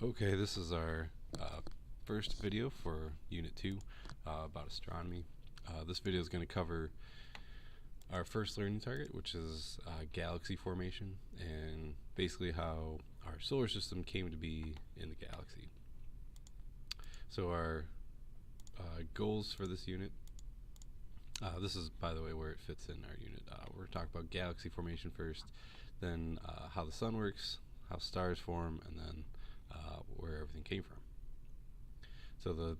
Okay, this is our first video for Unit 2 about astronomy. This video is going to cover our first learning target, which is galaxy formation, and basically how our solar system came to be in the galaxy. So our goals for this unit, this is, by the way, where it fits in our unit. We're going to talk about galaxy formation first, then how the sun works, how stars form, and then where everything came from. So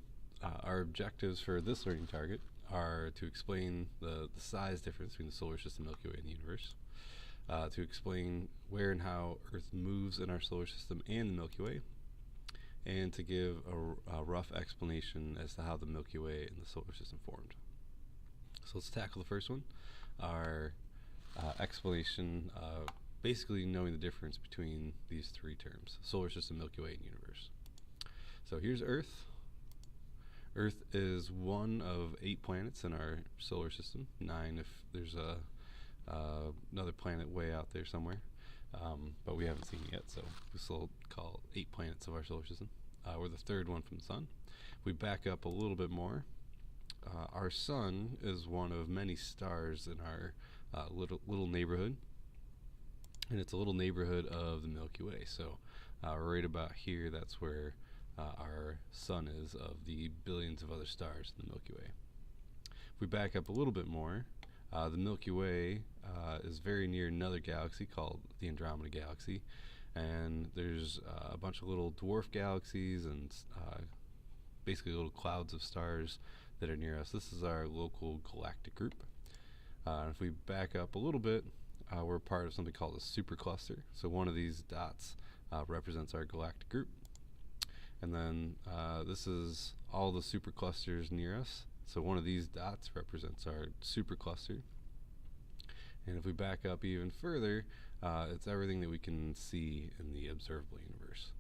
our objectives for this learning target are to explain the size difference between the solar system, Milky Way, and the universe, to explain where and how Earth moves in our solar system and the Milky Way, and to give a rough explanation as to how the Milky Way and the solar system formed. So let's tackle the first one, our explanation, basically knowing the difference between these three terms: solar system, Milky Way, and universe. So here's Earth. Earth is one of 8 planets in our solar system, 9 if there's another planet way out there somewhere, but we haven't seen it yet, so we still call 8 planets of our solar system. We're the third one from the sun. If we back up a little bit more, our sun is one of many stars in our little neighborhood, and it's a little neighborhood of the Milky Way. So right about here, that's where our sun is of the billions of other stars in the Milky Way. If we back up a little bit more, the Milky Way is very near another galaxy called the Andromeda Galaxy, and there's a bunch of little dwarf galaxies and basically little clouds of stars that are near us. This is our local galactic group. If we back up a little bit, we're part of something called a supercluster. So one of these dots represents our galactic group. And then this is all the superclusters near us. So one of these dots represents our supercluster. And if we back up even further, it's everything that we can see in the observable universe.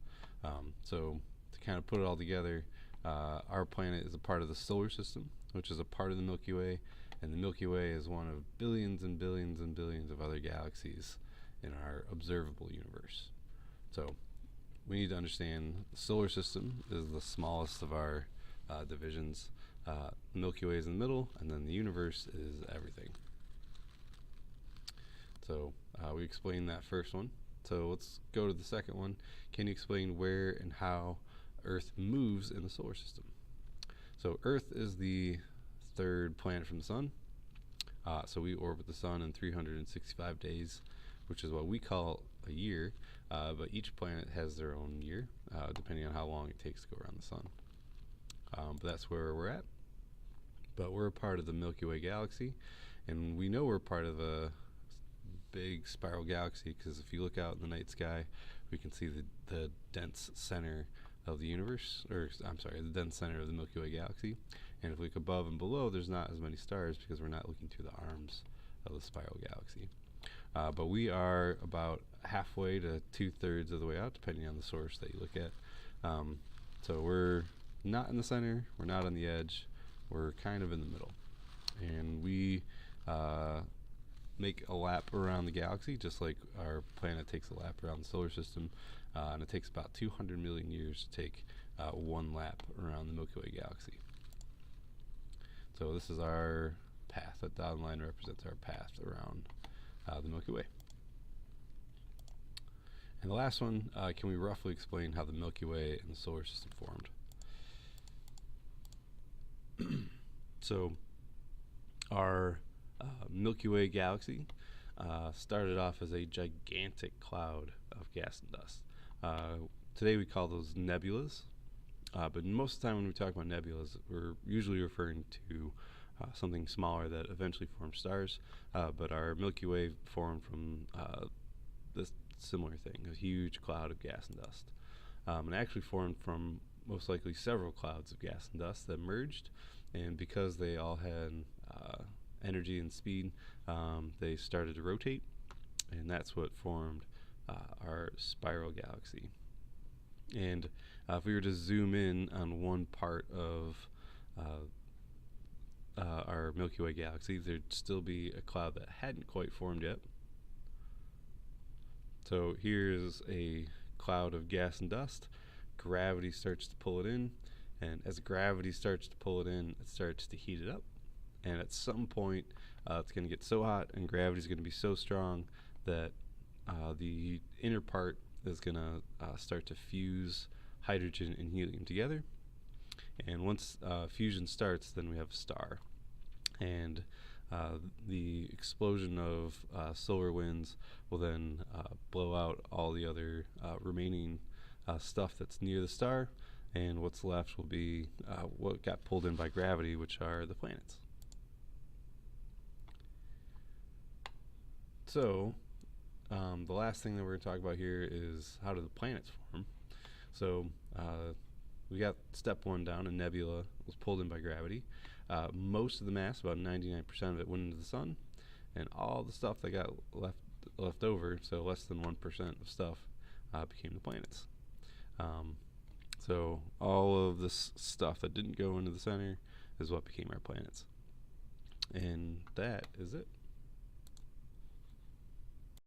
So to kind of put it all together, our planet is a part of the solar system, which is a part of the Milky Way, and the Milky Way is one of billions and billions and billions of other galaxies in our observable universe. So we need to understand the solar system is the smallest of our divisions. Milky Way is in the middle, and then the universe is everything. So we explained that first one. So let's go to the second one. Can you explain where and how Earth moves in the solar system? So Earth is the third planet from the sun. So we orbit the sun in 365 days, which is what we call a year, but each planet has their own year, depending on how long it takes to go around the sun. But that's where we're at. But we're a part of the Milky Way galaxy, and we know we're part of a big spiral galaxy because if you look out in the night sky, we can see the dense center of the universe, or I'm sorry, the dense center of the Milky Way galaxy. And if we look above and below, there's not as many stars because we're not looking through the arms of the spiral galaxy. But we are about halfway to 2/3 of the way out, depending on the source that you look at. So we're not in the center, we're not on the edge, we're kind of in the middle. And we make a lap around the galaxy, just like our planet takes a lap around the solar system, and it takes about 200 million years to take one lap around the Milky Way galaxy. So this is our path. That dotted line represents our path around the Milky Way. And the last one, can we roughly explain how the Milky Way and the solar system formed? So our Milky Way galaxy started off as a gigantic cloud of gas and dust. Today we call those nebulas, but most of the time when we talk about nebulas, we're usually referring to something smaller that eventually formed stars, but our Milky Way formed from this similar thing, a huge cloud of gas and dust. And actually formed from most likely several clouds of gas and dust that merged, and because they all had energy and speed, they started to rotate, and that's what formed our spiral galaxy. And if we were to zoom in on one part of our Milky Way galaxy, there'd still be a cloud that hadn't quite formed yet. So here's a cloud of gas and dust gravity starts to pull it in, and as gravity starts to pull it in, it starts to heat it up. And at some point, it's going to get so hot and gravity is going to be so strong that the inner part is going to start to fuse hydrogen and helium together. And once fusion starts, then we have a star. And the explosion of solar winds will then blow out all the other remaining stuff that's near the star, and what's left will be what got pulled in by gravity, which are the planets. So the last thing that we're going to talk about here is how do the planets form. So we got step one down. A nebula was pulled in by gravity. Most of the mass, about 99% of it, went into the sun, and all the stuff that got left over, so less than 1% of stuff, became the planets. So all of this stuff that didn't go into the center is what became our planets. And that is it.